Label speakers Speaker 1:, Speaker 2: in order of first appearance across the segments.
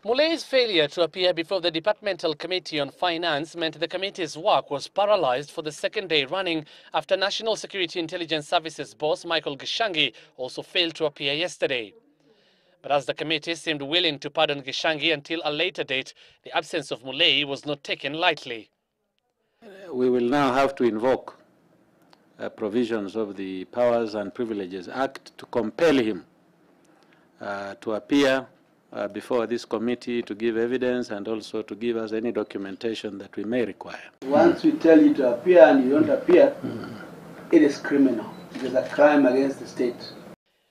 Speaker 1: Mulei's failure to appear before the Departmental Committee on Finance meant the committee's work was paralyzed for the second day running after National Security Intelligence Services boss Michael Gishangi also failed to appear yesterday. But as the committee seemed willing to pardon Gishangi until a later date, the absence of Mulei was not taken lightly.
Speaker 2: We will now have to invoke provisions of the Powers and Privileges Act to compel him to appear before this committee to give evidence and also to give us any documentation that we may require.
Speaker 3: Once we tell you to appear and you don't appear, it is criminal. It is a crime against the state.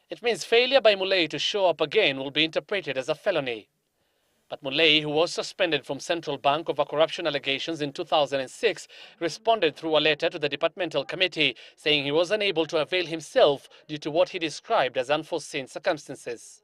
Speaker 1: It means failure by Mulei to show up again will be interpreted as a felony. But Mulei, who was suspended from Central Bank over corruption allegations in 2006, responded through a letter to the Departmental Committee saying he was unable to avail himself due to what he described as unforeseen circumstances.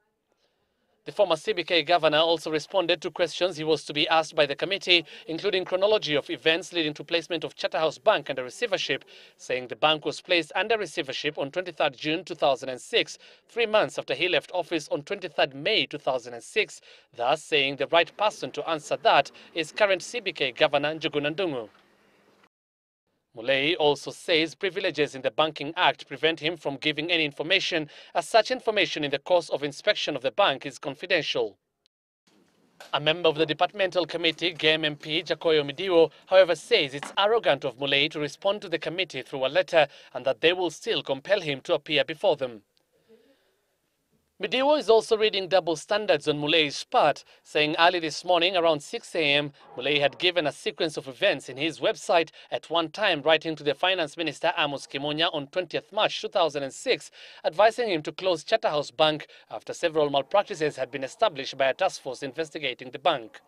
Speaker 1: The former CBK governor also responded to questions he was to be asked by the committee, including chronology of events leading to placement of Charterhouse Bank under receivership, saying the bank was placed under receivership on 23rd June 2006, 3 months after he left office on 23rd May 2006, thus saying the right person to answer that is current CBK Governor Njuguna Ndung'u. Mulei also says privileges in the Banking Act prevent him from giving any information, as such information in the course of inspection of the bank is confidential. A member of the Departmental Committee, GEM MP Midiwo, however, says it's arrogant of Mulei to respond to the committee through a letter and that they will still compel him to appear before them. Midiwo is also reading double standards on Mulei's part, saying early this morning around 6 a.m. Mulei had given a sequence of events in his website, at one time writing to the Finance Minister Amos Kimonya on 20th March 2006, advising him to close Charterhouse Bank after several malpractices had been established by a task force investigating the bank.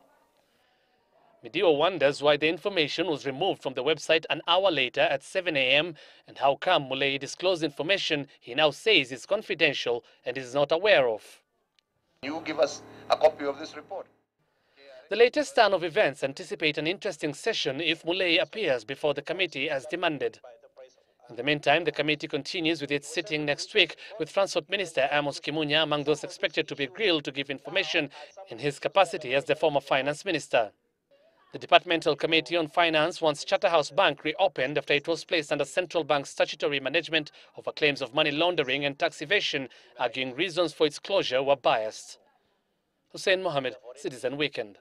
Speaker 1: Midiwo wonders why the information was removed from the website an hour later at 7 a.m. and how come Mulei disclosed information he now says is confidential and is not aware of.
Speaker 4: You give us a copy of this report.
Speaker 1: The latest turn of events anticipate an interesting session if Mulei appears before the committee as demanded. In the meantime, the committee continues with its sitting next week, with Transport Minister Amos Kimonya among those expected to be grilled to give information in his capacity as the former Finance Minister. The Departmental Committee on Finance wants Charterhouse Bank reopened after it was placed under Central Bank statutory management over claims of money laundering and tax evasion, arguing reasons for its closure were biased. Hussein Mohammed, Citizen Weekend.